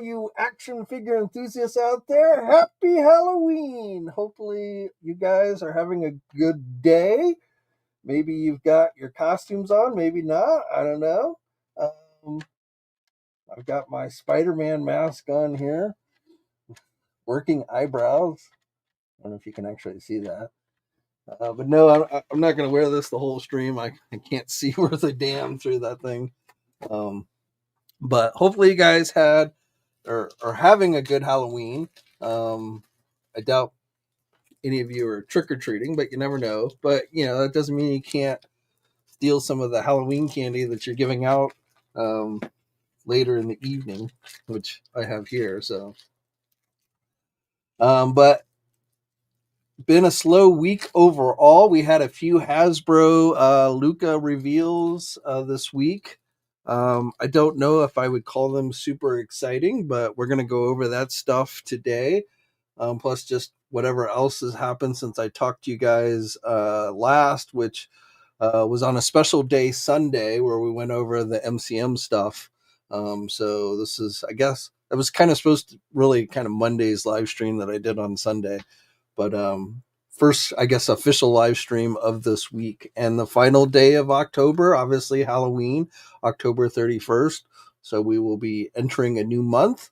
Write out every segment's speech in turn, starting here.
you action figure enthusiasts out there, happy Halloween! Hopefully you guys are having a good day. Maybe you've got your costumes on, maybe not, I don't know. Um, I've got my Spider-Man mask on here, working eyebrows. I don't know if you can actually see that. But no, I'm not going to wear this the whole stream. I can't see worth a damn through that thing. But hopefully you guys had or are having a good Halloween. I doubt any of you are trick-or-treating, but you never know. But, that doesn't mean you can't steal some of the Halloween candy that you're giving out later in the evening, which I have here. So, but been a slow week overall. We had a few Hasbro Lucca reveals this week. I don't know if I would call them super exciting, but we're going to go over that stuff today. Plus just whatever else has happened since I talked to you guys last, which was on a special day Sunday where we went over the MCM stuff. So this is, I guess, it was kind of supposed to really kind of Monday's live stream that I did on Sunday. But first, I guess, official live stream of this week. And the final day of October, obviously Halloween, October 31st. So we will be entering a new month.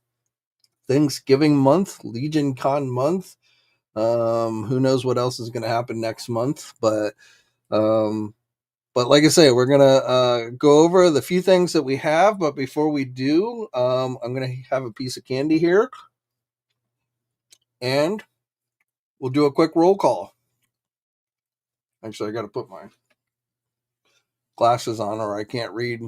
Thanksgiving month, Legion Con month. Who knows what else is going to happen next month. But like I say, we're going to go over the few things that we have. But before we do, I'm going to have a piece of candy here. And we'll do a quick roll call. Actually, I got to put my glasses on or I can't read.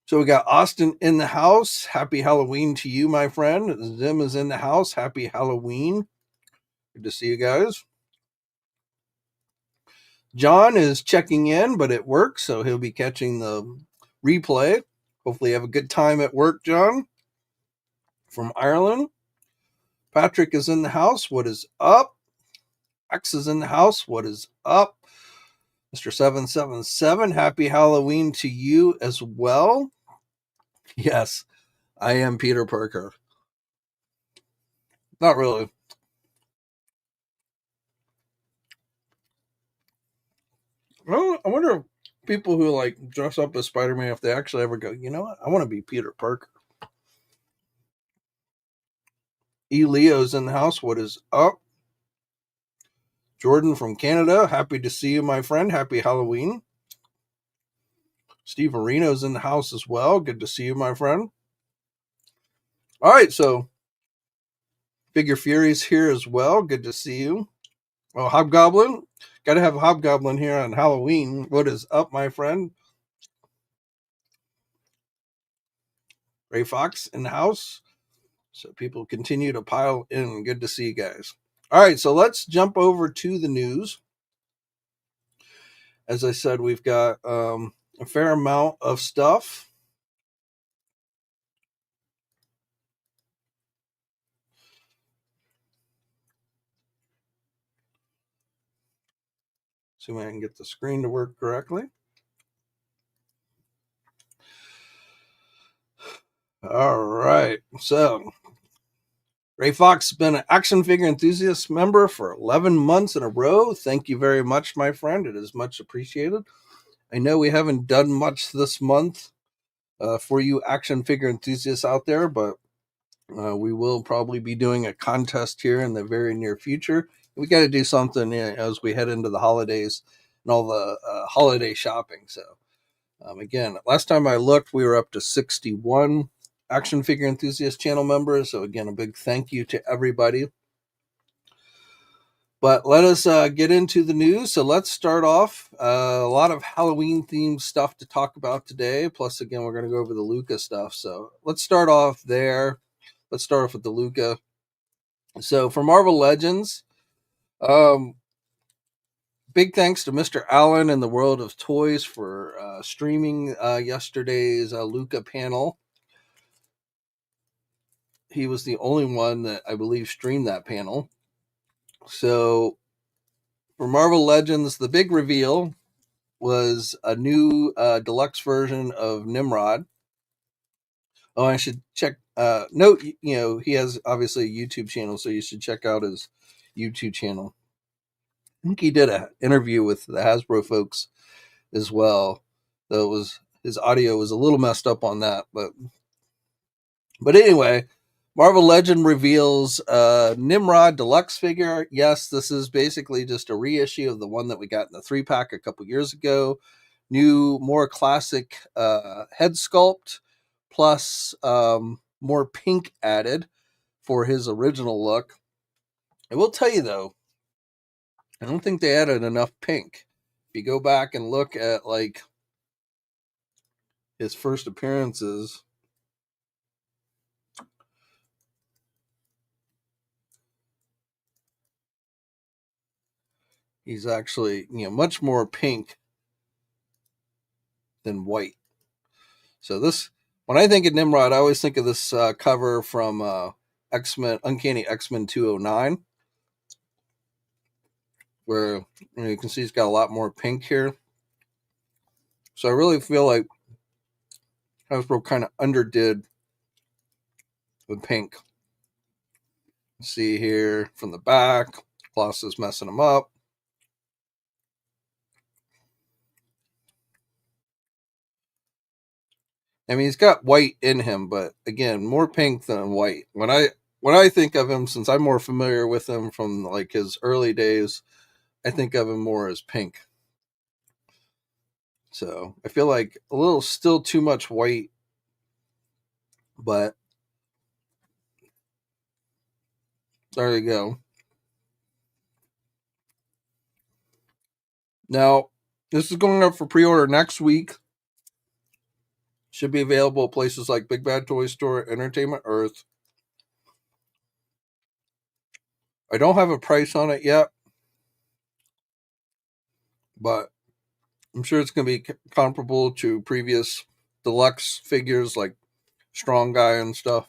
So we got Austin in the house. Happy Halloween to you, my friend. Zim is in the house. Happy Halloween. Good to see you guys. John is checking in, but at work, so he'll be catching the replay. Hopefully you have a good time at work, John. From Ireland. Patrick is in the house. What is up? X is in the house. What is up? Mr. 777, happy Halloween to you as well. Yes, I am Peter Parker. Not really. Well, I wonder if people who like dress up as Spider-Man, if they actually ever go, you know what? I want to be Peter Parker. E. Leo's in the house. What is up? Jordan from Canada. Happy to see you, my friend. Happy Halloween. Steve Marino's in the house as well. Good to see you, my friend. All right, so Figure Fury's here as well. Good to see you. Oh, Hobgoblin. Got to have Hobgoblin here on Halloween. What is up, my friend? Ray Fox in the house. So people continue to pile in. Good to see you guys. All right, so let's jump over to the news. As I said, we've got a fair amount of stuff. See if I can get the screen to work correctly. All right, so Ray Fox has been an action figure enthusiast member for 11 months in a row. Thank you very much, my friend. It is much appreciated. I know we haven't done much this month for you action figure enthusiasts out there, but we will probably be doing a contest here in the very near future. We got to do something as we head into the holidays and all the holiday shopping. So, again, last time I looked, we were up to 61 action figure enthusiast channel members. So, again, a big thank you to everybody. But let us get into the news. So let's start off. A lot of Halloween themed stuff to talk about today. Plus, again, we're going to go over the Lucca stuff. So let's start off there. Let's start off with the Lucca. So for Marvel Legends, big thanks to Mr. Allen and the World of Toys for streaming yesterday's Lucca panel. He was the only one that I believe streamed that panel. So for Marvel Legends, the big reveal was a new deluxe version of Nimrod. Oh, I should check. Note, he has obviously a YouTube channel, so you should check out his YouTube channel. I think he did an interview with the Hasbro folks as well. Though it was his audio was a little messed up on that, but anyway, Marvel Legend reveals Nimrod deluxe figure. Yes, this is basically just a reissue of the one that we got in the 3-pack a couple years ago. New, more classic head sculpt, plus more pink added for his original look. I will tell you though, I don't think they added enough pink. If you go back and look at like his first appearances, he's actually much more pink than white. So this, when I think of Nimrod, I always think of this cover from X-Men, Uncanny X-Men 209, where you can see he's got a lot more pink here. So I really feel like Hasbro kind of underdid with pink. See here from the back, gloss is messing him up. I mean, he's got white in him, but again, more pink than white. When I think of him, since I'm more familiar with him from like his early days, I think of him more as pink. So I feel like a little still too much white, but there you go. Now, this is going up for pre-order next week. Should be available at places like Big Bad Toy Store, Entertainment Earth. I don't have a price on it yet, but I'm sure it's going to be comparable to previous deluxe figures like Strong Guy and stuff.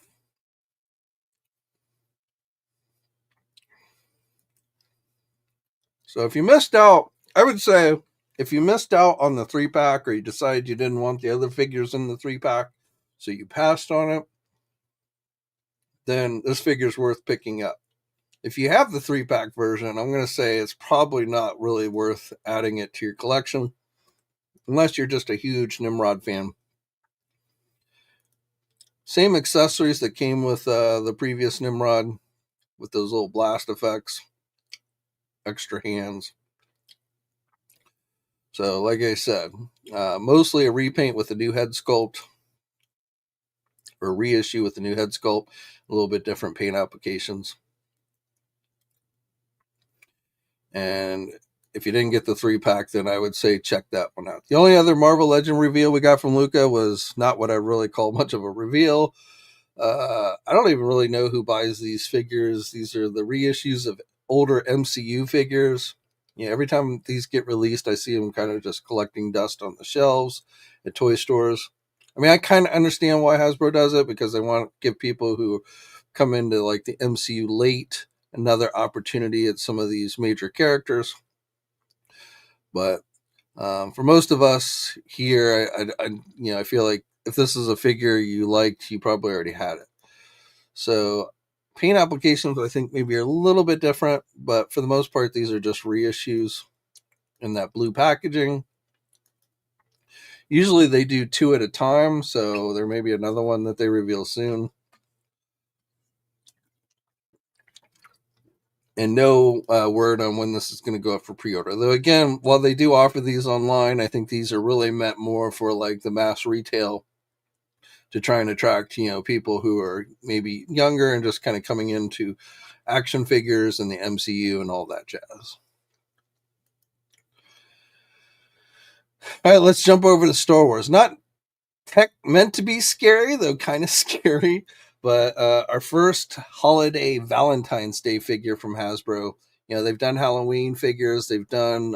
So if you missed out, I would say if you missed out on the 3-pack or you decided you didn't want the other figures in the 3-pack, so you passed on it, then this figure is worth picking up. If you have the 3-pack version, I'm going to say it's probably not really worth adding it to your collection, unless you're just a huge Nimrod fan. Same accessories that came with the previous Nimrod, with those little blast effects, extra hands. So, like I said, mostly a repaint with a new head sculpt, or reissue with a new head sculpt, a little bit different paint applications. And if you didn't get the 3-pack, then I would say check that one out. The only other Marvel Legend reveal we got from Lucca was not what I really call much of a reveal. I don't even really know who buys these figures. These are the reissues of older MCU figures. Every time these get released, I see them kind of just collecting dust on the shelves at toy stores. I mean, I kind of understand why Hasbro does it, because they want to give people who come into like the MCU late another opportunity at some of these major characters. But for most of us here, I feel like if this is a figure you liked, you probably already had it. So paint applications, I think, maybe are a little bit different, but for the most part, these are just reissues in that blue packaging. Usually they do 2 at a time, so there may be another one that they reveal soon. And no word on when this is going to go up for pre-order. Though again, while they do offer these online, I think these are really meant more for like the mass retail, to try and attract people who are maybe younger and just kind of coming into action figures and the MCU and all that jazz. All right, let's jump over to Star Wars. Not meant to be scary, though kind of scary. But our first holiday Valentine's Day figure from Hasbro. They've done Halloween figures, they've done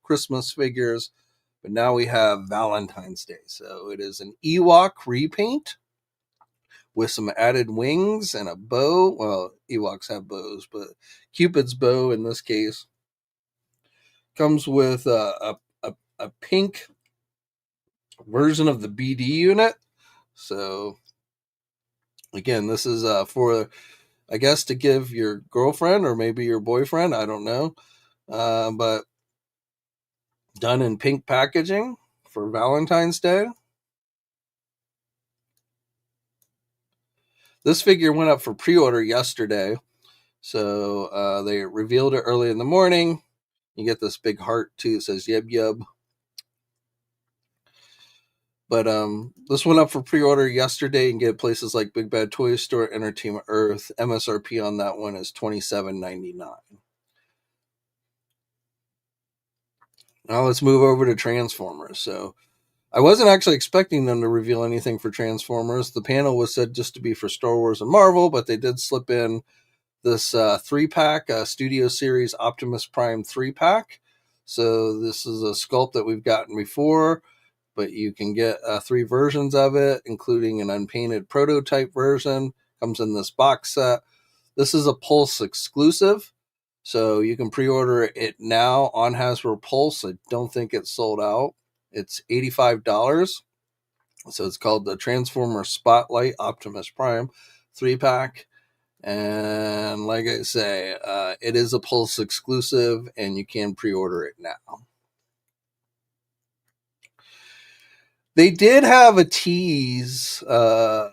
Christmas figures, but now we have Valentine's Day. So it is an Ewok repaint with some added wings and a bow. Well, Ewoks have bows, but Cupid's bow in this case comes with a a pink version of the BD unit. So again, this is for, I guess, to give your girlfriend or maybe your boyfriend, I don't know, but done in pink packaging for Valentine's Day. This figure went up for pre-order yesterday, so they revealed it early in the morning. You get this big heart too. It says "yub yub." But this went up for pre-order yesterday. You can get places like Big Bad Toy Store, Entertainment Earth. MSRP on that one is $27.99. Now let's move over to Transformers. So I wasn't actually expecting them to reveal anything for Transformers. The panel was said just to be for Star Wars and Marvel, but they did slip in this 3-pack Studio Series Optimus Prime 3-pack. So this is a sculpt that we've gotten before, but you can get 3 versions of it, including an unpainted prototype version. Comes in this box set. This is a Pulse exclusive, so you can pre-order it now on Hasbro Pulse. I don't think it's sold out. It's $85. So it's called the Transformer Spotlight Optimus Prime 3-pack. And like I say, it is a Pulse exclusive, and you can pre-order it now. They did have a tease, a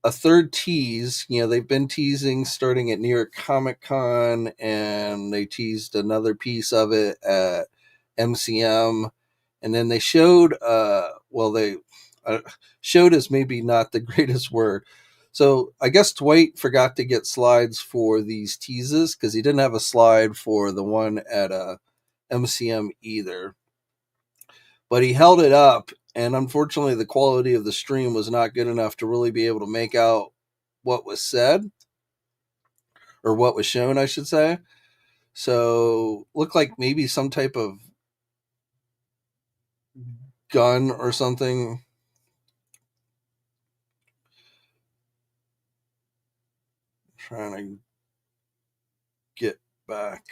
third tease. You know, they've been teasing starting at New York Comic Con, and they teased another piece of it at MCM. And then they showed, they showed is maybe not the greatest word. So I guess Dwight forgot to get slides for these teases because he didn't have a slide for the one at MCM either. But he held it up, and unfortunately the quality of the stream was not good enough to really be able to make out what was said, or what was shown, I should say. So looked like maybe some type of gun or something. Trying to get back.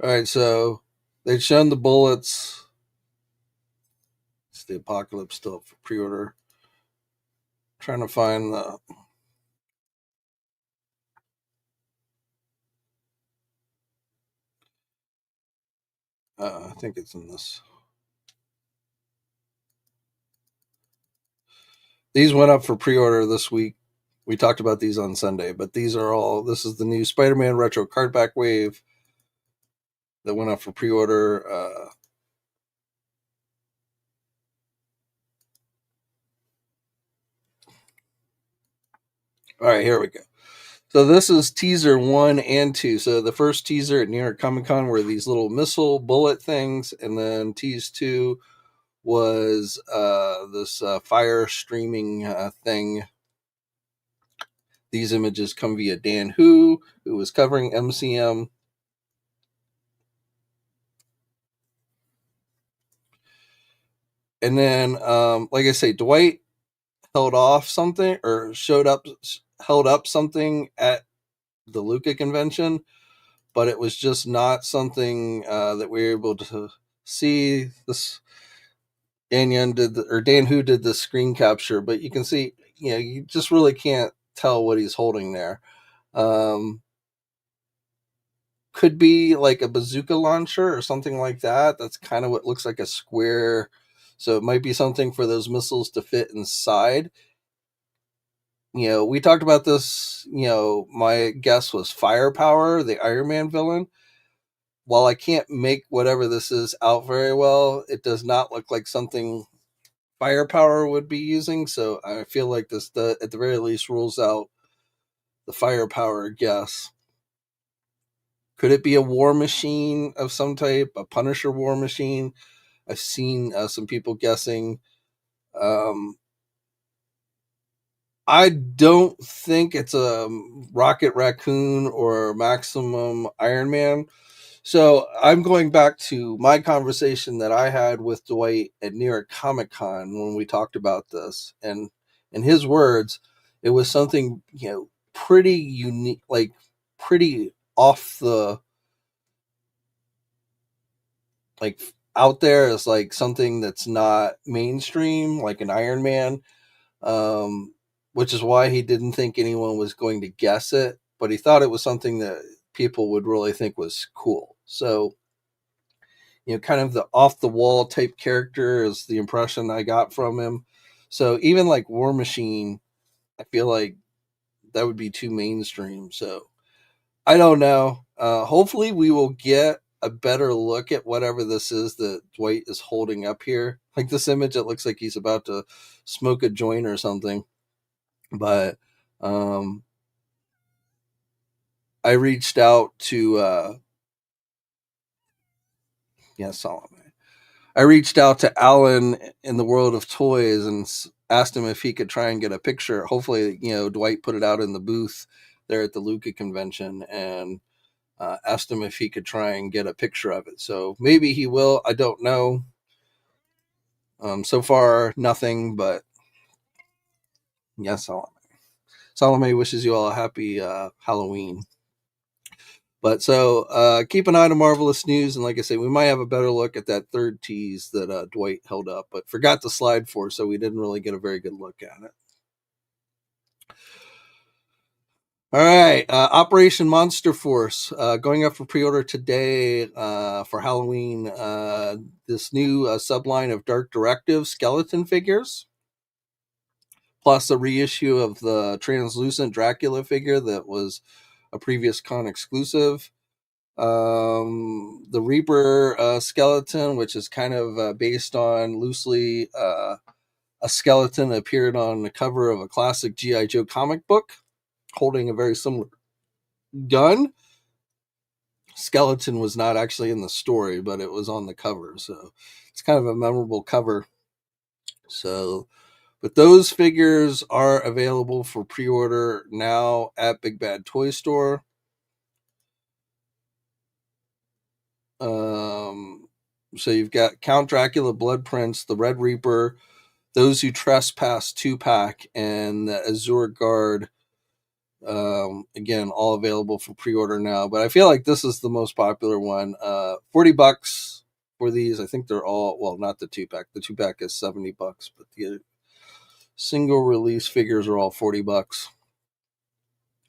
All right, so they'd shown the bullets. It's the Apocalypse still for pre-order. Trying to find the. I think it's in this. These went up for pre-order this week. We talked about these on Sunday, but these are all. This is the new Spider-Man Retro Cardback Wave that went up for pre-order. All right, here we go. So this is teaser 1 and 2. So the first teaser at New York Comic Con were these little missile bullet things, and then tease 2 was this fire streaming thing. These images come via Dan who was covering MCM. And then, like I say, Dwight held off something, or held up something at the Lucca convention, but it was just not something that we were able to see. This Dan who did the screen capture, but you can see, you just really can't tell what he's holding there. Could be like a bazooka launcher or something like that. That's kind of what looks like a square. So it might be something for those missiles to fit inside. We talked about this. My guess was Firepower, the Iron Man villain. While I can't make whatever this is out very well, it does not look like something Firepower would be using. So I feel like this, at the very least, rules out the Firepower guess. Could it be a war machine of some type, a Punisher war machine? I've seen some people guessing. I don't think it's a Rocket Raccoon or Maximum Iron Man. So I'm going back to my conversation that I had with Dwight at New York Comic Con when we talked about this. And in his words, it was something, pretty unique, like pretty off the, like out there as like something that's not mainstream, like an Iron Man. um, which is why he didn't think anyone was going to guess it, but he thought it was something that people would really think was cool. So, kind of the off the wall type character is the impression I got from him. So, even like War Machine, I feel like that would be too mainstream. So, I don't know. Hopefully, we will get a better look at whatever this is that Dwight is holding up here. Like this image, it looks like he's about to smoke a joint or something. But um, I reached out to Solomon. I reached out to Alan in the World of Toys and asked him if he could try and get a picture. Hopefully, Dwight put it out in the booth there at the Lucca convention, and asked him if he could try and get a picture of it. So maybe he will. I don't know. So far, nothing. But yes, Salome. Salome wishes you all a happy Halloween. But so keep an eye on Marvelous News, and like I say, we might have a better look at that third tease that Dwight held up, but forgot the slide for, so we didn't really get a very good look at it. All right, Operation Monster Force going up for pre-order today for Halloween. This new subline of Dark Directive skeleton figures, plus a reissue of the translucent Dracula figure that was a previous con exclusive. The Reaper skeleton, which is kind of based on loosely a skeleton that appeared on the cover of a classic GI Joe comic book, holding a very similar gun. Skeleton was not actually in the story, but it was on the cover, so it's kind of a memorable cover. So, but those figures are available for pre-order now at Big Bad Toy Store. Um, so you've got Count Dracula, Blood Prince, the Red Reaper, Those Who Trespass 2-pack, and the Azure Guard. Again, all available for pre-order now. But I feel like this is the most popular one. $40 for these. I think they're all, well, not the 2-pack. The 2-pack is $70, but the single release figures are all $40.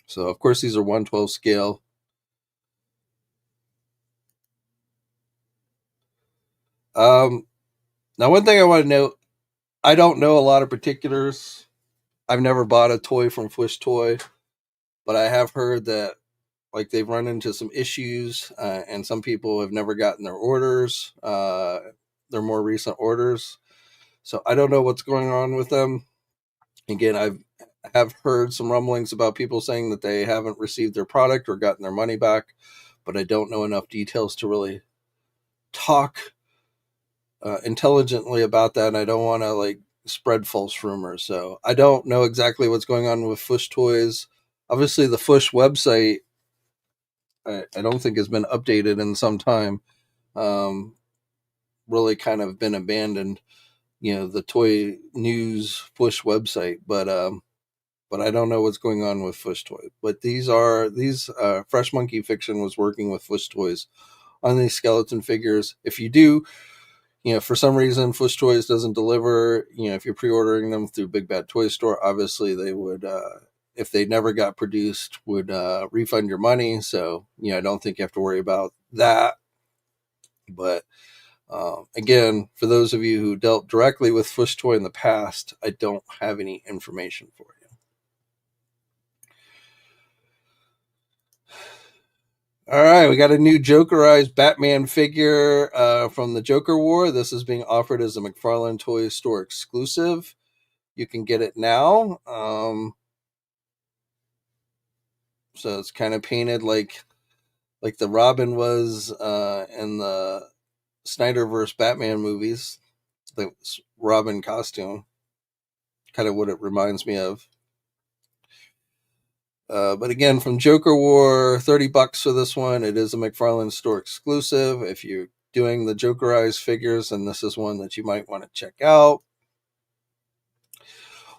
So of course these are 1/12 scale. Now one thing I want to note, I don't know a lot of particulars. I've never bought a toy from Fwish Toy, but I have heard that like they've run into some issues, and some people have never gotten their orders, their more recent orders. So I don't know what's going on with them. Again, have heard some rumblings about people saying that they haven't received their product or gotten their money back, but I don't know enough details to really talk intelligently about that, and I don't want to like spread false rumors. So I don't know exactly what's going on with Fwish Toys. Obviously, the Fwish website I don't think has been updated in some time. Um, really kind of been abandoned. The Toy News Fwish website, but I don't know what's going on with Fwish Toy. But these Fresh Monkey Fiction was working with Fwish Toys on these skeleton figures. If you do, for some reason Fwish Toys doesn't deliver, if you're pre-ordering them through Big Bad Toy Store, obviously they would, if they never got produced, would refund your money. So, I don't think you have to worry about that. But again, for those of you who dealt directly with Fwish Toy in the past, I don't have any information for you. All right, we got a new Jokerized Batman figure from the Joker War. This is being offered as a McFarlane Toy Store exclusive. You can get it now. So it's kind of painted like the Robin was in the Snyderverse Batman movies. The Robin costume, kind of what it reminds me of. But again, from Joker War, $30 for this one. It is a McFarlane store exclusive. If you're doing the Jokerized figures, and this is one that you might want to check out.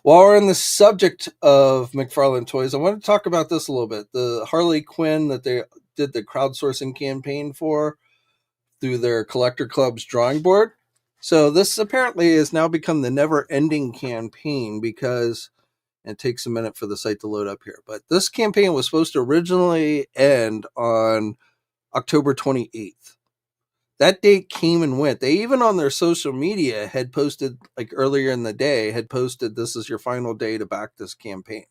While we're on the subject of McFarlane toys, I want to talk about this a little bit. The Harley Quinn that they did the crowdsourcing campaign for through their Collector Club's drawing board. So this apparently has now become the never-ending campaign because it takes a minute for the site to load up here. But this campaign was supposed to originally end on October 28th. That date came and went. They even on their social media had posted, like earlier in the day, had posted, this is your final day to back this campaign.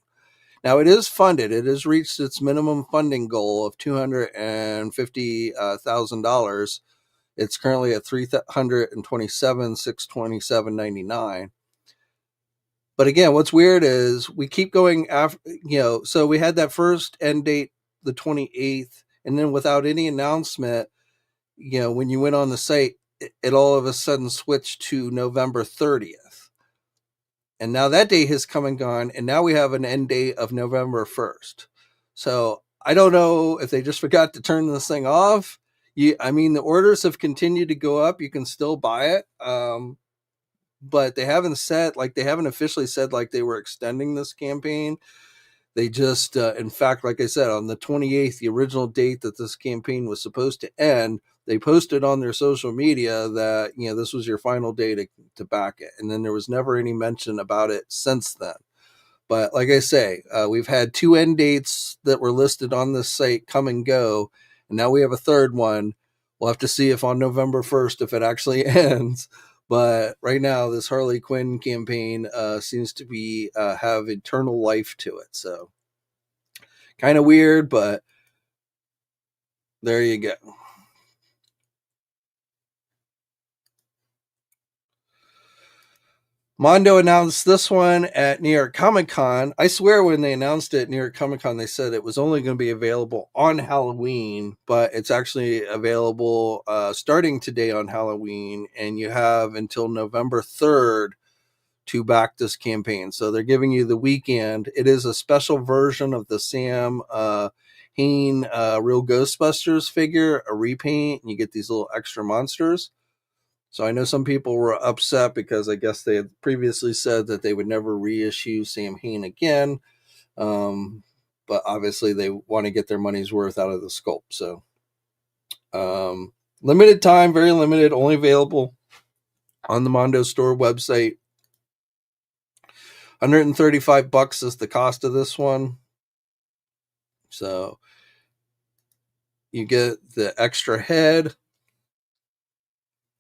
Now it is funded. It has reached its minimum funding goal of $250,000. It's currently at $327,627.99. But again, what's weird is we keep going after, so we had that first end date, the 28th, and then without any announcement, when you went on the site, it all of a sudden switched to November 30th. And now that day has come and gone, and now we have an end date of November 1st. So I don't know if they just forgot to turn this thing off. The orders have continued to go up. You can still buy it. But they haven't officially said like they were extending this campaign. They just, in fact, like I said, on the 28th, the original date that this campaign was supposed to end, they posted on their social media that, this was your final day to back it. And then there was never any mention about it since then. But like I say, we've had 2 end dates that were listed on this site come and go. And now we have a third one. We'll have to see if on November 1st, if it actually ends. But right now, this Harley Quinn campaign seems to be have eternal life to it. So kind of weird, but there you go. Mondo announced this one at New York Comic Con. I swear when they announced it at New York Comic Con, they said it was only going to be available on Halloween, but it's actually available starting today on Halloween, and you have until November 3rd to back this campaign. So they're giving you the weekend. It is a special version of the Sam Hain Real Ghostbusters figure, a repaint, and you get these little extra monsters. So I know some people were upset because I guess they had previously said that they would never reissue Sam Hain again. But obviously they want to get their money's worth out of the sculpt. So limited time, very limited, only available on the Mondo store website. $135 is the cost of this one. So you get the extra head.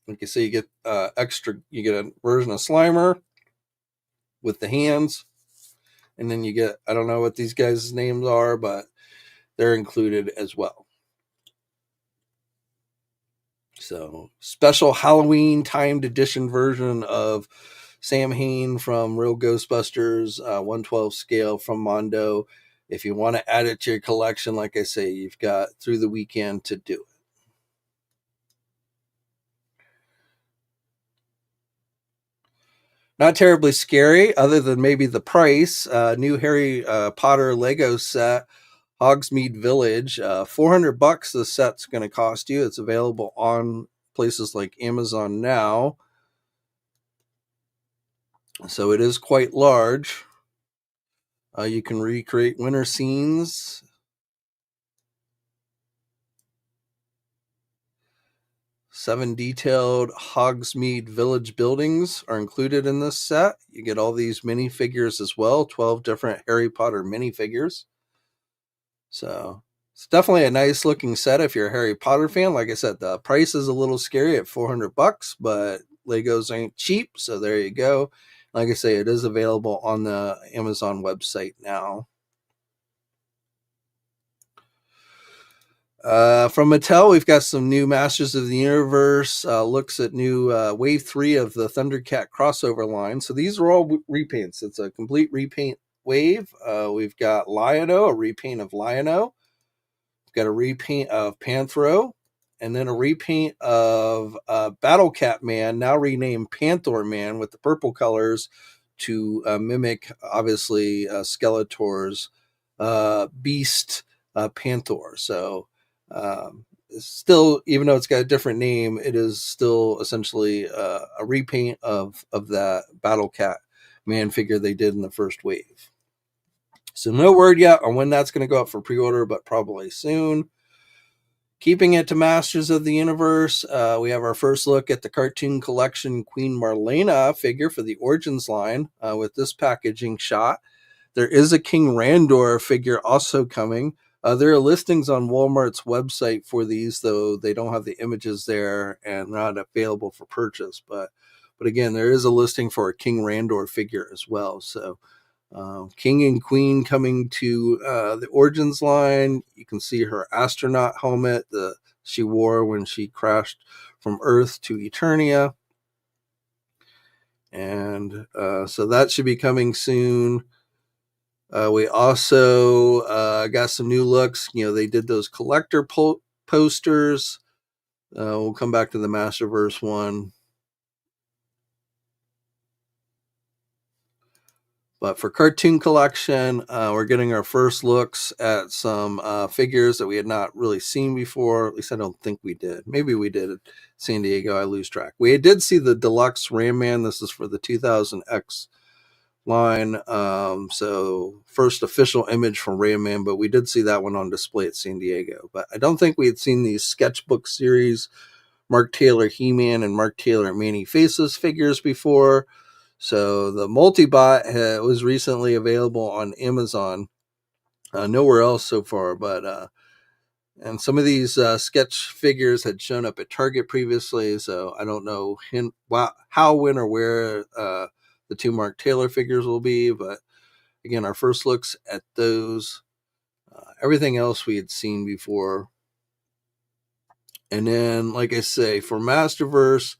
Like you say, you get you get a version of Slimer with the hands. And then you get, I don't know what these guys' names are, but they're included as well. So special Halloween timed edition version of Sam Hain from Real Ghostbusters, 1/12 scale from Mondo. If you want to add it to your collection, like I say, you've got through the weekend to do it. Not terribly scary, other than maybe the price. New Harry Potter Lego set, Hogsmeade Village, $400 the set's going to cost you. It's available on places like Amazon now. So it is quite large. You can recreate winter scenes. Seven detailed Hogsmeade Village buildings are included in this set. You get all these minifigures as well, 12 different Harry Potter minifigures. So it's definitely a nice looking set if you're a Harry Potter fan. Like I said, the price is a little scary at $400, but Legos ain't cheap. So there you go. Like I say, it is available on the Amazon website now. From Mattel, we've got some new Masters of the Universe, looks at new Wave 3 of the Thundercat crossover line. So these are all repaints. It's a complete repaint wave. We've got Lion-O, a repaint of Lion-O. We've got a repaint of Panthro, and then a repaint of Battle Cat Man, now renamed Panther Man, with the purple colors to mimic, obviously, Skeletor's Beast Panther. So still, even though it's got a different name, it is still essentially a repaint of that Battle Cat man figure they did in the first wave. So no word yet on when that's going to go up for pre-order, but probably soon. Keeping it to Masters of the Universe, we have our first look at the Cartoon Collection Queen Marlena figure for the Origins line with this packaging shot. There is a King Randor figure also coming. There are listings on Walmart's website for these, though they don't have the images there and not available for purchase. But again, there is a listing for a King Randor figure as well. So King and Queen coming to the Origins line. You can see her astronaut helmet that she wore when she crashed from Earth to Eternia. And so that should be coming soon. We also got some new looks. They did those collector posters. We'll come back to the Masterverse one. But for Cartoon Collection, we're getting our first looks at some figures that we had not really seen before. At least I don't think we did. Maybe we did at San Diego. I lose track. We did see the Deluxe Ram Man. This is for the 2000X line. So first official image from Ram Man, but we did see that one on display at San Diego. But I don't think we had seen these sketchbook series Mark Taylor He-Man and Mark Taylor Manny Faces figures before. So the multi-bot was recently available on Amazon. Nowhere else so far, but and some of these sketch figures had shown up at Target previously, so I don't know how, when, or where the two Mark Taylor figures will be. But again, our first looks at those. Everything else we had seen before. And then, like I say, for Masterverse,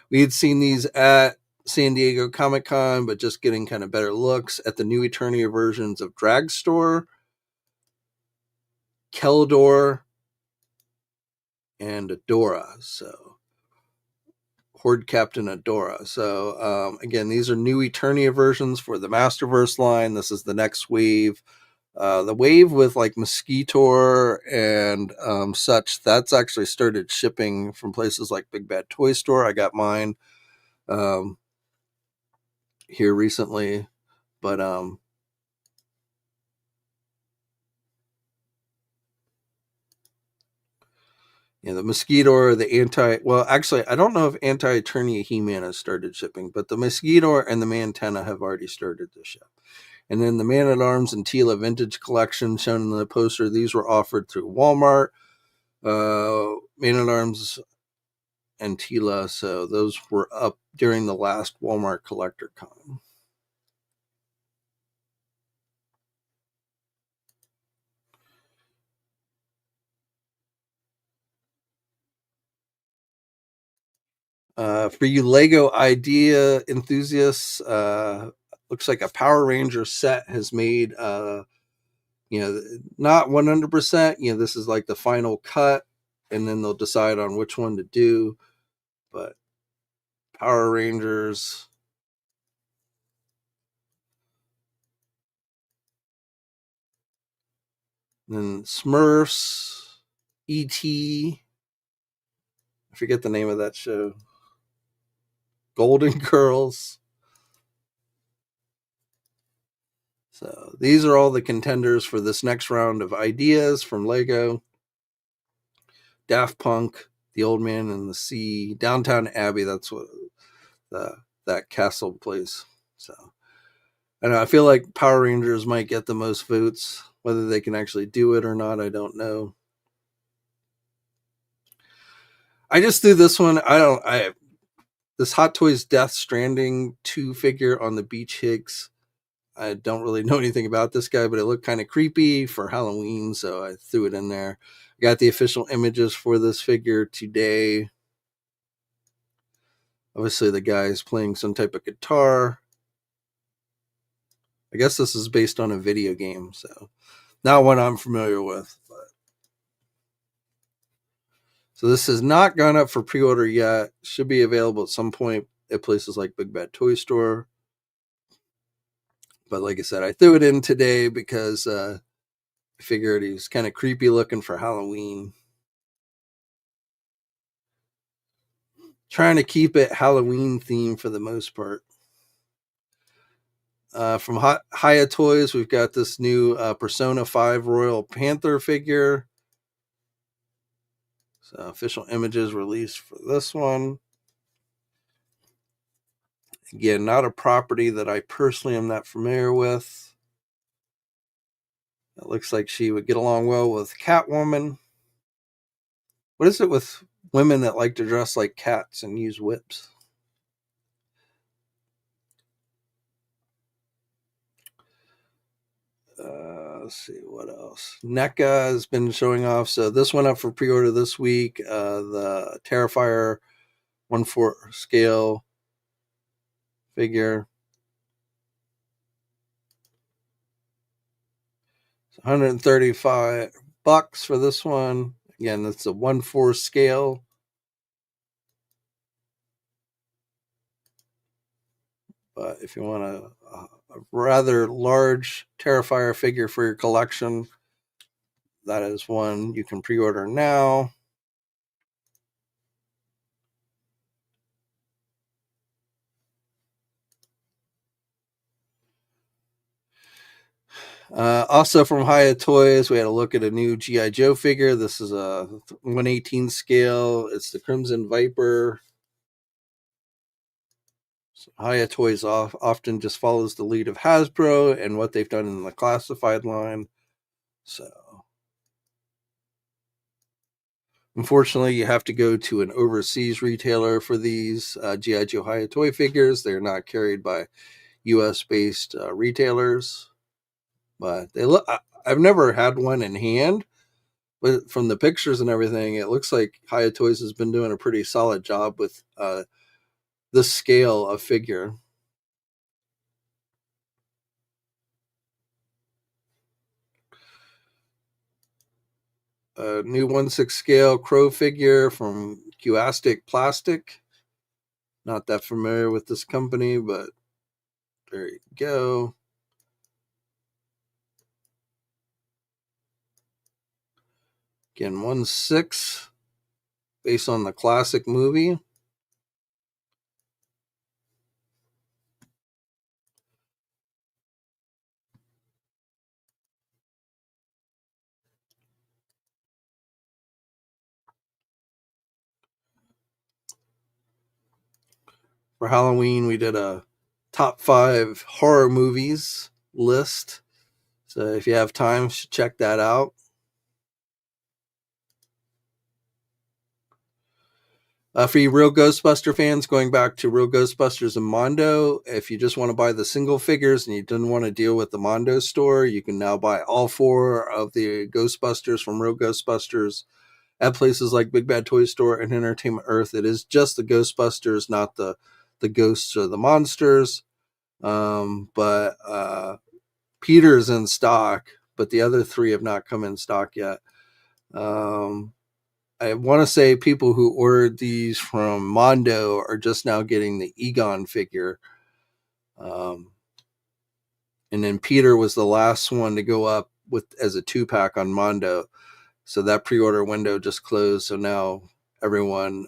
we had seen these at San Diego Comic-Con, but just getting kind of better looks at the new Eternia versions of Dragstore, Keldor, and Adora. So Horde Captain Adora. So again, these are new Eternia versions for the Masterverse line. This is the next wave. The wave with like Mosquitor and such, that's actually started shipping from places like Big Bad Toy Store. I got mine here recently, but the Mosquito or the actually, I don't know if Anti-Eternia He-Man has started shipping, but the Mosquito and the Mantenna have already started to ship. And then the Man-at-Arms and Tila Vintage Collection shown in the poster, these were offered through Walmart. Man-at-Arms and Tila, so those were up during the last Walmart Collector Con. For you Lego idea enthusiasts, looks like a Power Ranger set has made, not 100%. This is like the final cut, and then they'll decide on which one to do. But Power Rangers. Then Smurfs, E.T. I forget the name of that show. Golden Girls. So these are all the contenders for this next round of ideas from Lego. Daft Punk, The Old Man and the Sea, Downtown Abbey. That's what that castle place. So I feel like Power Rangers might get the most votes. Whether they can actually do it or not, I don't know. I just threw this one. This Hot Toys Death Stranding 2 figure on the Beach Higgs. I don't really know anything about this guy, but it looked kind of creepy for Halloween, so I threw it in there. I got the official images for this figure today. Obviously, the guy is playing some type of guitar. I guess this is based on a video game, so not one I'm familiar with. So this has not gone up for pre-order yet. Should be available at some point at places like Big Bad Toy Store. But like I said, I threw it in today because I figured he was kind of creepy looking for Halloween. Trying to keep it Halloween themed for the most part. From Hiya Toys, we've got this new Persona 5 Royal Panther figure. So official images released for this one. Again, not a property that I personally am not familiar with. It looks like she would get along well with Catwoman. What is it with women that like to dress like cats and use whips? Let's see what else. NECA has been showing off. So this went up for pre-order this week. The Terrifier 1/4 scale figure. It's $135 for this one. Again, that's a 1/4 scale. But if you want a rather large Terrifier figure for your collection, that is one you can pre-order now. Also from Hiya Toys, we had a look at a new GI Joe figure. This is a 1/18 scale. It's the Crimson Viper. So Hiya Toys often just follows the lead of Hasbro and what they've done in the classified line. So unfortunately, you have to go to an overseas retailer for these GI Joe Hiya Toy figures. They're not carried by U.S.-based retailers, but they look. I've never had one in hand, but from the pictures and everything, it looks like Hiya Toys has been doing a pretty solid job with this scale of figure. A new 1/6 scale Crow figure from Kaustic Plastik. Not that familiar with this company, but there you go. Again, 1/6 based on the classic movie. For Halloween, we did a top 5 horror movies list. So if you have time, you should check that out. For you real Ghostbuster fans, going back to Real Ghostbusters and Mondo, if you just want to buy the single figures and you didn't want to deal with the Mondo store, you can now buy all 4 of the Ghostbusters from Real Ghostbusters at places like Big Bad Toy Store and Entertainment Earth. It is just the Ghostbusters, not the ghosts or the monsters. But Peter's in stock, but the other 3 have not come in stock yet. I want to say people who ordered these from Mondo are just now getting the Egon figure. And then Peter was the last one to go up with as a 2-pack on Mondo. So that pre-order window just closed. So now everyone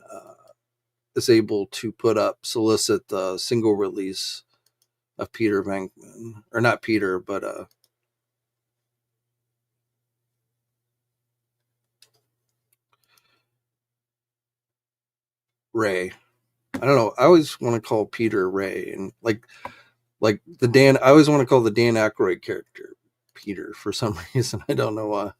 is able to solicit the single release of Peter Venkman. Or not Peter, but Ray. I don't know. I always want to call Peter Ray, and like the Dan. I always want to call the Dan Aykroyd character Peter for some reason. I don't know why.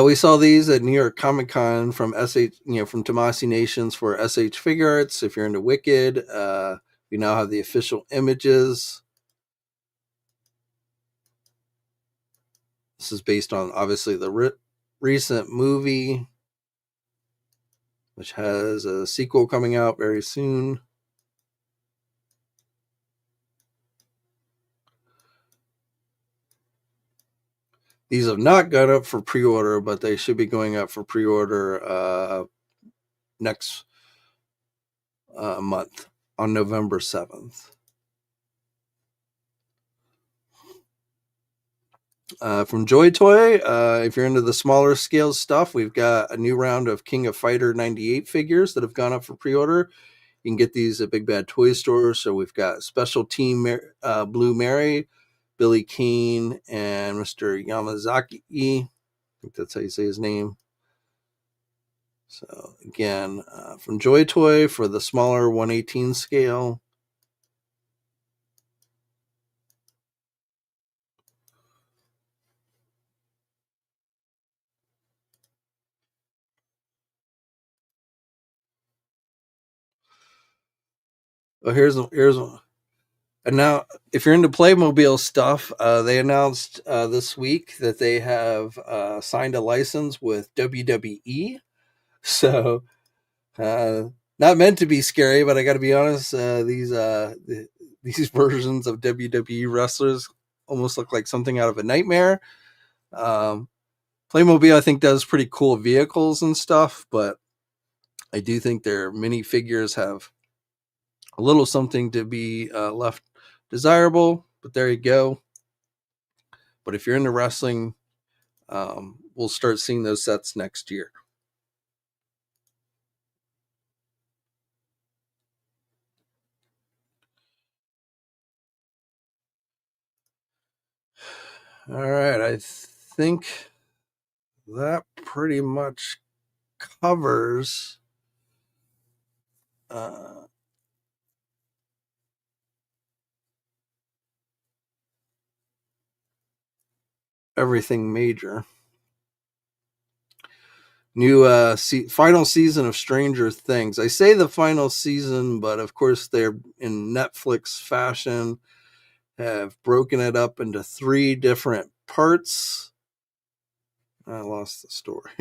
We saw these at New York Comic Con from from Tomasi Nations for SH Figure Arts. If you're into Wicked, we now have the official images. This is based on obviously the recent movie, which has a sequel coming out very soon. These have not gone up for pre-order, but they should be going up for pre-order next month on November 7th. From Joy Toy, if you're into the smaller scale stuff, we've got a new round of King of Fighter 98 figures that have gone up for pre-order. You can get these at Big Bad Toy Store. So we've got Special Team Blue Mary, Billy Kane, and Mr. Yamazaki. I think that's how you say his name. So again, from Joy Toy for the smaller 1/18 scale. Oh, here's one. And now, if you're into Playmobil stuff, they announced this week that they have signed a license with WWE. So, not meant to be scary, but I got to be honest, these versions of WWE wrestlers almost look like something out of a nightmare. Playmobil, I think, does pretty cool vehicles and stuff, but I do think their minifigures have a little something to be left desirable, but there you go. But if you're into wrestling, we'll start seeing those sets next year. All right, I think that pretty much covers everything major. New final season of Stranger Things. I say the final season, but of course they're in Netflix fashion, have broken it up into 3 different parts. I lost the story.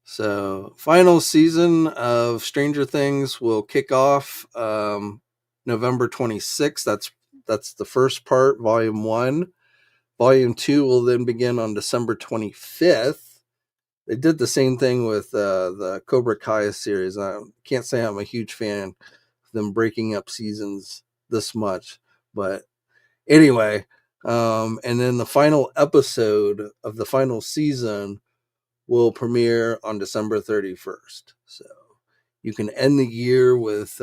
So, final season of Stranger Things will kick off November 26th. That's the first part, Volume 1. Volume 2 will then begin on December 25th. They did the same thing with the Cobra Kai series. I can't say I'm a huge fan of them breaking up seasons this much, but anyway, and then the final episode of the final season will premiere on December 31st. So you can end the year with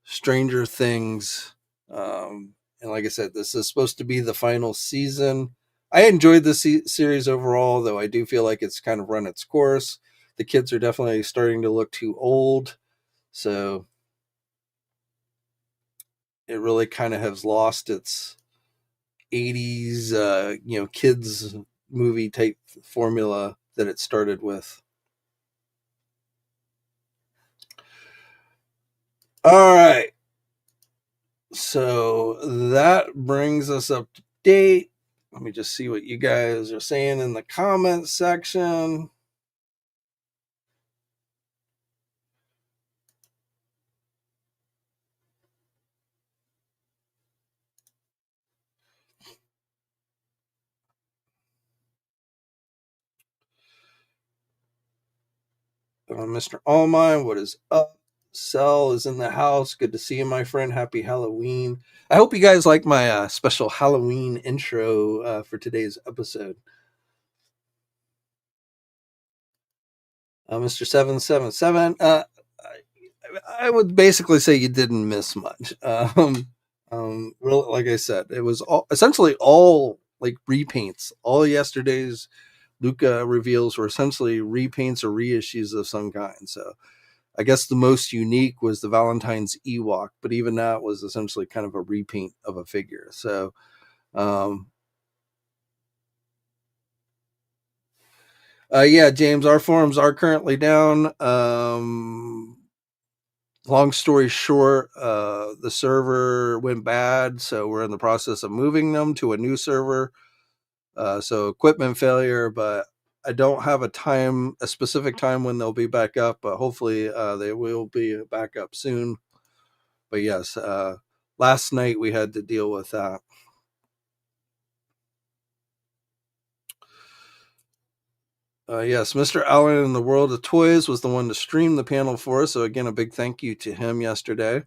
Stranger Things. And like I said, this is supposed to be the final season. I enjoyed the series overall, though I do feel like it's kind of run its course. The kids are definitely starting to look too old. So it really kind of has lost its 80s, kids movie type formula that it started with. All right. So that brings us up to date. Let me just see what you guys are saying in the comments section. Mr. Allmine, what is up? Cell is in the house. Good to see you, my friend. Happy Halloween. I hope you guys like my special Halloween intro for today's episode. Mr. 777, I would basically say you didn't miss much. Really, like I said, it was essentially all like repaints. All yesterday's Lucca reveals were essentially repaints or reissues of some kind. So I guess the most unique was the Valentine's Ewok, but even that was essentially kind of a repaint of a figure. So, yeah, James, our forums are currently down. Long story short, the server went bad, so we're in the process of moving them to a new server. So equipment failure, but I don't have a specific time when they'll be back up, but hopefully they will be back up soon. But yes, last night we had to deal with that. Yes, Mr. Allen in the World of Toys was the one to stream the panel for us. So again, a big thank you to him yesterday.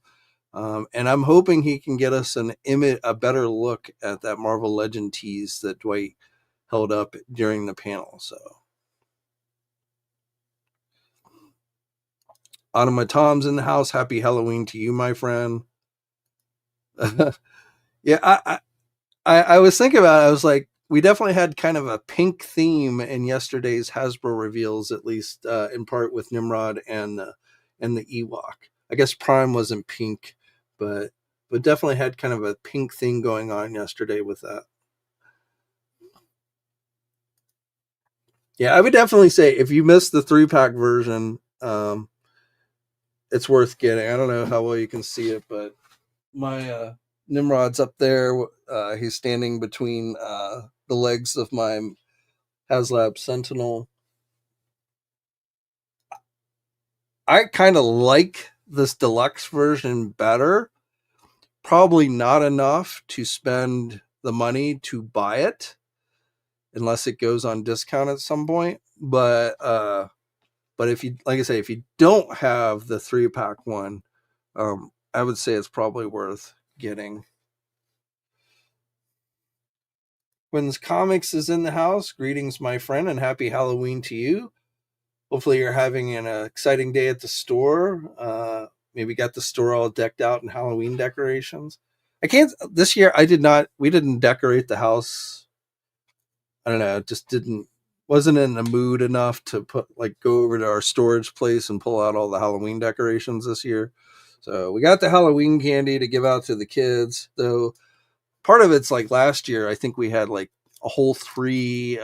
And I'm hoping he can get us a better look at that Marvel Legend tease that Dwight held up during the panel. So, Anima Tom's in the house. Happy Halloween to you, my friend. Yeah, I was thinking about it. I was like, we definitely had kind of a pink theme in yesterday's Hasbro reveals, at least in part with Nimrod and the Ewok. I guess Prime wasn't pink, but definitely had kind of a pink thing going on yesterday with that. Yeah, I would definitely say if you missed the 3-pack version, it's worth getting. I don't know how well you can see it, but my Nimrod's up there. He's standing between the legs of my HasLab Sentinel. I kind of like this deluxe version better. Probably not enough to spend the money to buy it, unless it goes on discount at some point. But if you, like I say, if you don't have the 3-pack one, I would say it's probably worth getting. Quinn's Comics is in the house. Greetings, my friend, and happy Halloween to you. Hopefully, you're having an exciting day at the store. Maybe got the store all decked out in Halloween decorations. I can't. This year, I did not. We didn't decorate the house. I don't know. Just didn't. Wasn't in the mood enough to go over to our storage place and pull out all the Halloween decorations this year. So we got the Halloween candy to give out to the kids, though part of it's like last year, I think we had like a whole 3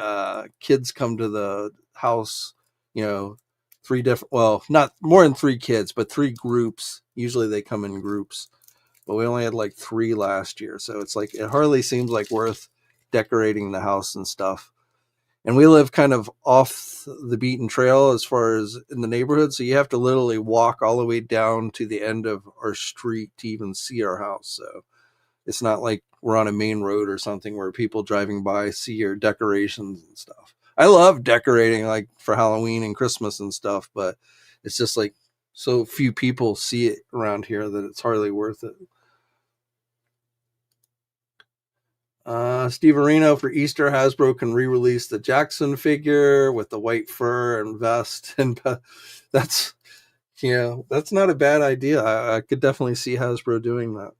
kids come to the house, 3 different, well, not more than 3 kids, but 3 groups. Usually they come in groups, but we only had like 3 last year. So it's like, it hardly seems like worth decorating the house and stuff. And we live kind of off the beaten trail as far as in the neighborhood. So you have to literally walk all the way down to the end of our street to even see our house. So it's not like we're on a main road or something where people driving by see your decorations and stuff. I love decorating like for Halloween and Christmas and stuff, but it's just like so few people see it around here that it's hardly worth it. Steve Areno for Easter, Hasbro can re-release the Jackson figure with the white fur and vest, and that's that's not a bad idea. I could definitely see Hasbro doing that.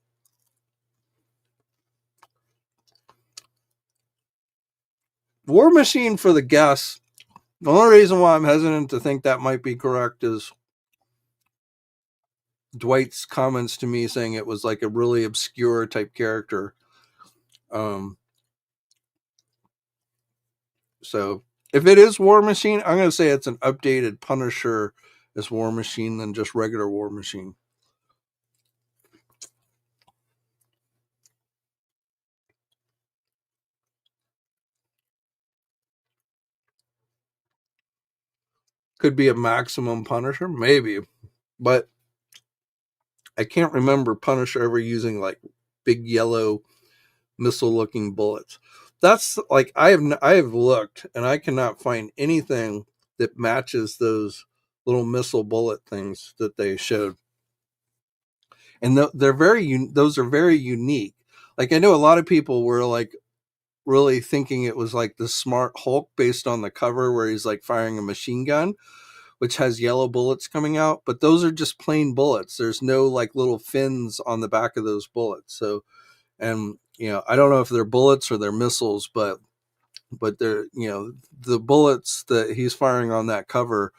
War Machine for the guests. The only reason why I'm hesitant to think that might be correct is Dwight's comments to me saying it was like a really obscure type character. Um, so if it is War Machine, I'm going to say it's an updated Punisher as War Machine than just regular War Machine. Could be a Maximum Punisher, maybe, but I can't remember Punisher ever using like big yellow missile looking bullets. That's like I have looked and I cannot find anything that matches those little missile bullet things that they showed. And those are very unique. Like I know a lot of people were like really thinking it was like the Smart Hulk based on the cover where he's like firing a machine gun, which has yellow bullets coming out, but those are just plain bullets. There's no like little fins on the back of those bullets. So, and I don't know if they're bullets or they're missiles, but they're the bullets that he's firing on that cover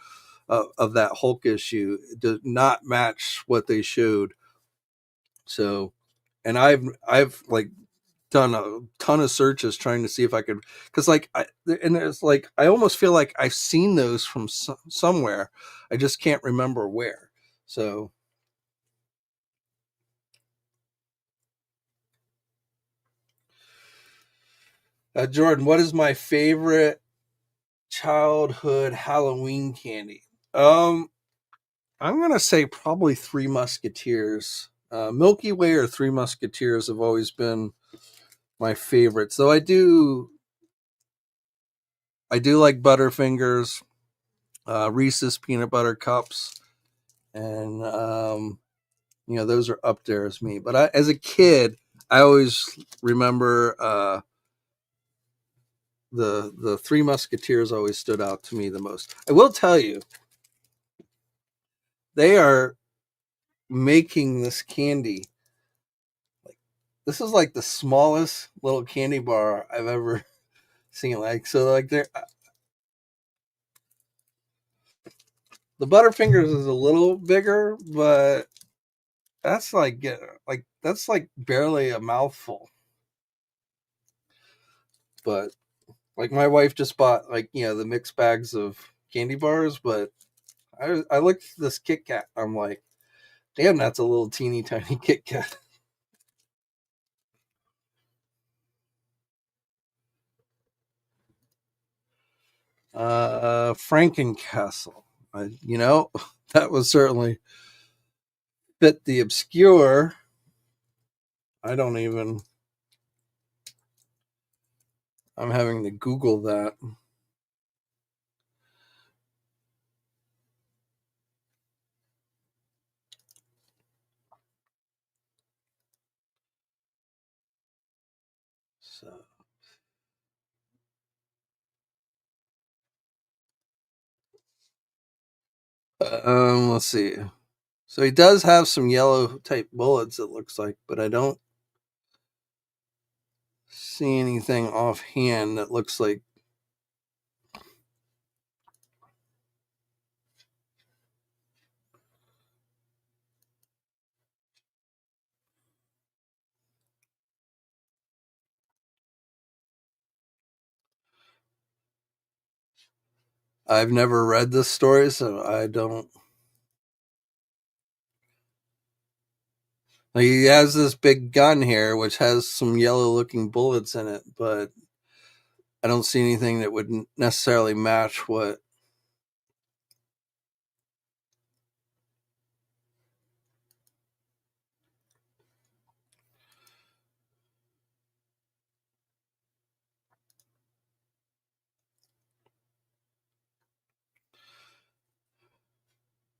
of that Hulk issue does not match what they showed. So, and I've like done a ton of searches trying to see if I could, because and it's like I almost feel like I've seen those from somewhere. I just can't remember where. So, Jordan, what is my favorite childhood Halloween candy? I'm gonna say probably Three Musketeers. Milky Way or Three Musketeers have always been my favorites. Though I do like Butterfingers, Reese's peanut butter cups, and those are up there as me. But as a kid, I always remember the Three Musketeers always stood out to me the most. I will tell you, they are making this candy. This is like the smallest little candy bar I've ever seen. They're the Butterfingers is a little bigger, but that's that's like barely a mouthful. But like my wife just bought the mixed bags of candy bars, but I looked at this Kit Kat. I'm like, damn, that's a little teeny tiny Kit Kat. Frankencastle. That was certainly fit the obscure. I don't even. I'm having to Google that. So, let's see. So he does have some yellow type bullets, it looks like, but I don't see anything offhand that looks like. I've never read this story, so I don't. He has this big gun here, which has some yellow looking bullets in it, but I don't see anything that would necessarily match what.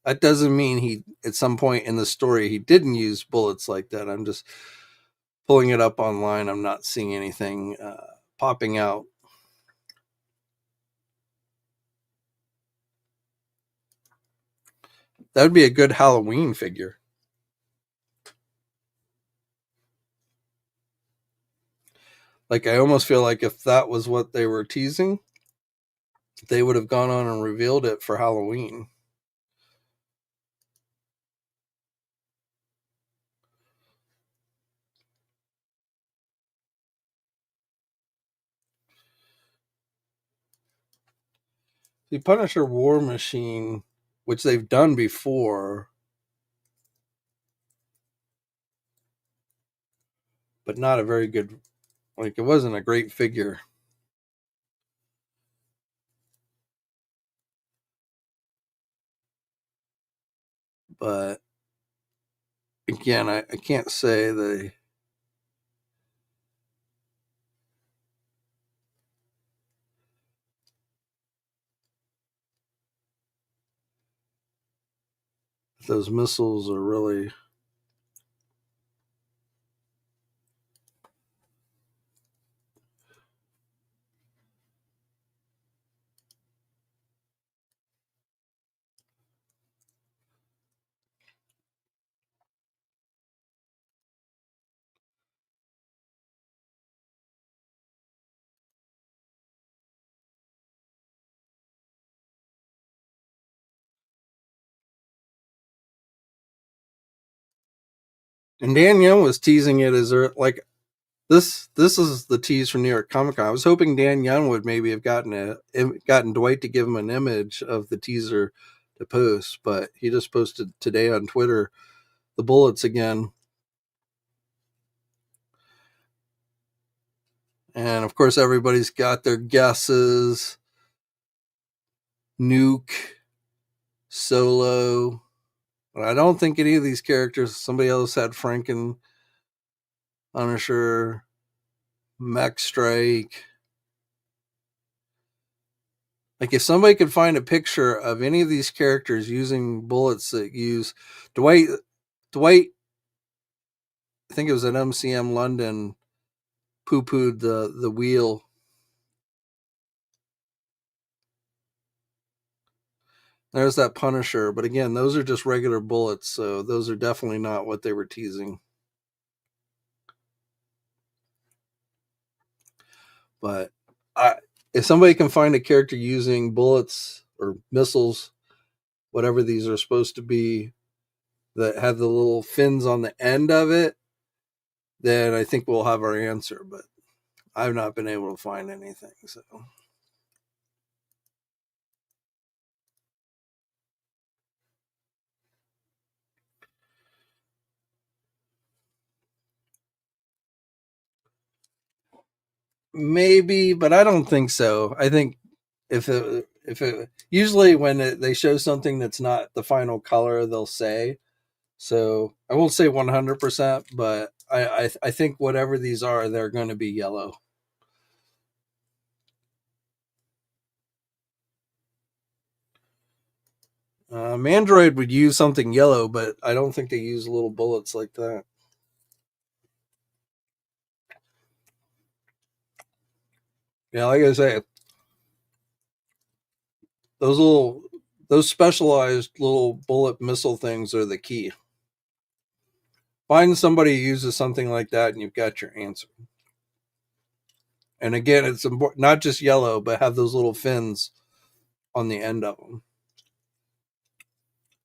That doesn't mean he, at some point in the story, he didn't use bullets like that. I'm just pulling it up online. I'm not seeing anything popping out. That would be a good Halloween figure. Like, I almost feel like if that was what they were teasing, they would have gone on and revealed it for Halloween. The Punisher War Machine, which they've done before, but not a very good, like, it wasn't a great figure. But again, I can't say those missiles are really. And Dan Young was teasing it as like this is the tease from New York Comic Con. I was hoping Dan Young would maybe have gotten Dwight to give him an image of the teaser to post, but he just posted today on Twitter the bullets again. And of course, everybody's got their guesses. Nuke, Solo. But I don't think any of these characters. Somebody else had Franken, Punisher, Mech Strike. Like if somebody could find a picture of any of these characters using bullets that use Dwight, I think it was at MCM London, poo-pooed the wheel. There's that Punisher, but again, those are just regular bullets, so those are definitely not what they were teasing. But if somebody can find a character using bullets or missiles, whatever these are supposed to be, that have the little fins on the end of it, then I think we'll have our answer. But I've not been able to find anything. So maybe, but I don't think so. I think if it usually when they show something that's not the final color, they'll say. So I won't say 100%, but I think whatever these are, they're going to be yellow. Mandroid would use something yellow, but I don't think they use little bullets like that. Yeah, like I say, those those specialized little bullet missile things are the key. Find somebody who uses something like that, and you've got your answer. And again, it's important not just yellow, but have those little fins on the end of them.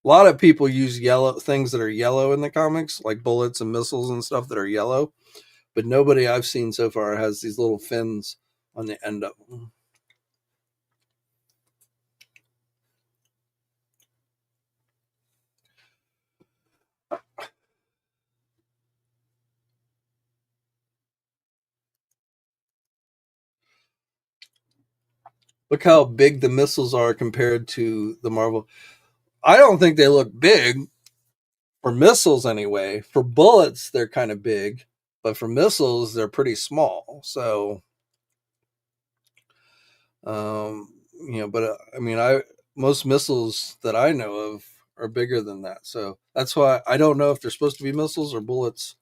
A lot of people use yellow things that are yellow in the comics, like bullets and missiles and stuff that are yellow. But nobody I've seen so far has these little fins on the end of them. Look how big the missiles are compared to the Marvel. I don't think they look big for missiles anyway. For bullets, they're kind of big, but for missiles, they're pretty small. So, but I mean, most missiles that I know of are bigger than that. So that's why I don't know if they're supposed to be missiles or bullets.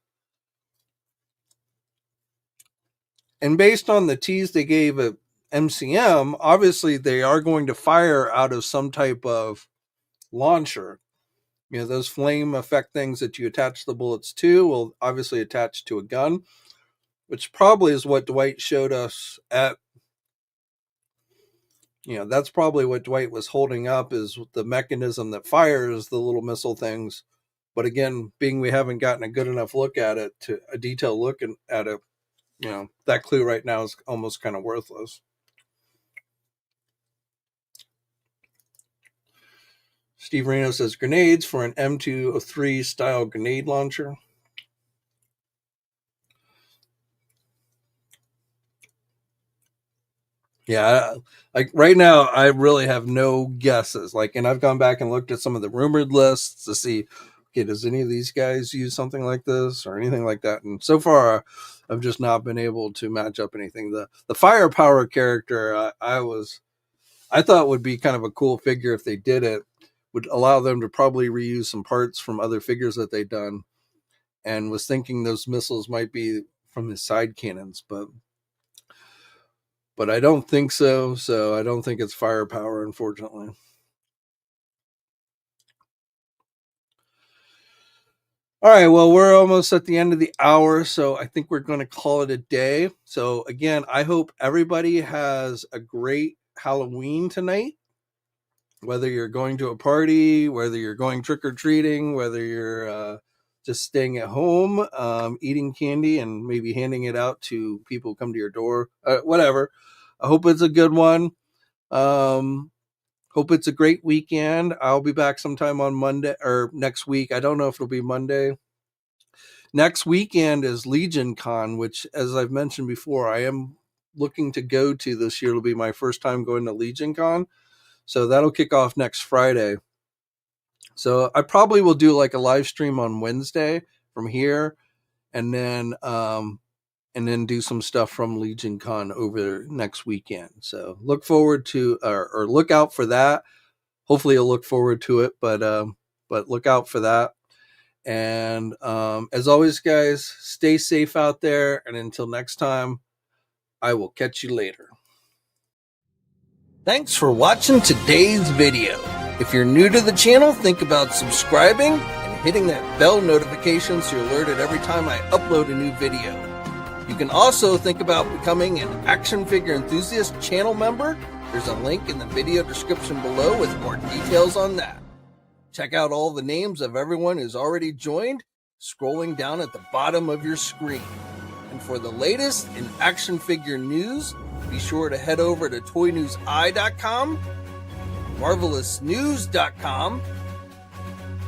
And based on the tease they gave at MCM, obviously they are going to fire out of some type of launcher. You know, those flame effect things that you attach the bullets to will obviously attach to a gun, which probably is what Dwight showed us at. You know, that's probably what Dwight was holding up is the mechanism that fires the little missile things. But again, being we haven't gotten a good enough look at it, to a detailed look at it, you know, that clue right now is almost kind of worthless. Steve Reno says grenades for an M203 style grenade launcher. Yeah, like right now, I really have no guesses. Like, and I've gone back and looked at some of the rumored lists to see, okay, does any of these guys use something like this or anything like that? And so far, I've just not been able to match up anything. The firepower character, I thought would be kind of a cool figure if they did it. Would allow them to probably reuse some parts from other figures that they've done, and was thinking those missiles might be from his side cannons, but I don't think so. So I don't think it's firepower, unfortunately. All right, well, we're almost at the end of the hour, so I think we're going to call it a day. So again, I hope everybody has a great Halloween tonight. Whether you're going to a party, whether you're going trick or treating, whether you're just staying at home, eating candy, and maybe handing it out to people who come to your door, whatever. I hope it's a good one. Um, Hope it's a great weekend. I'll be back sometime on Monday or next week. I don't know if it'll be Monday. Next weekend is Legion Con, which, as I've mentioned before, I am looking to go to this year. It'll be my first time going to Legion Con. So that'll kick off next Friday. So I probably will do like a live stream on Wednesday from here. And then and then do some stuff from Legion Con over next weekend. So look forward to, or look out for that. Hopefully you'll look forward to it, but look out for that. And as always, guys, stay safe out there. And until next time, I will catch you later. Thanks for watching today's video. If you're new to the channel, think about subscribing and hitting that bell notification so you're alerted every time I upload a new video. You can also think about becoming an action figure enthusiast channel member. There's a link in the video description below with more details on that. Check out all the names of everyone who's already joined, scrolling down at the bottom of your screen. And for the latest in action figure news, be sure to head over to toynewseye.com, marvelousnews.com,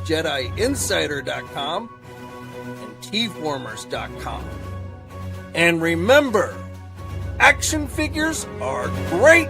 JediInsider.com, and TeeFormers.com. And remember, action figures are great!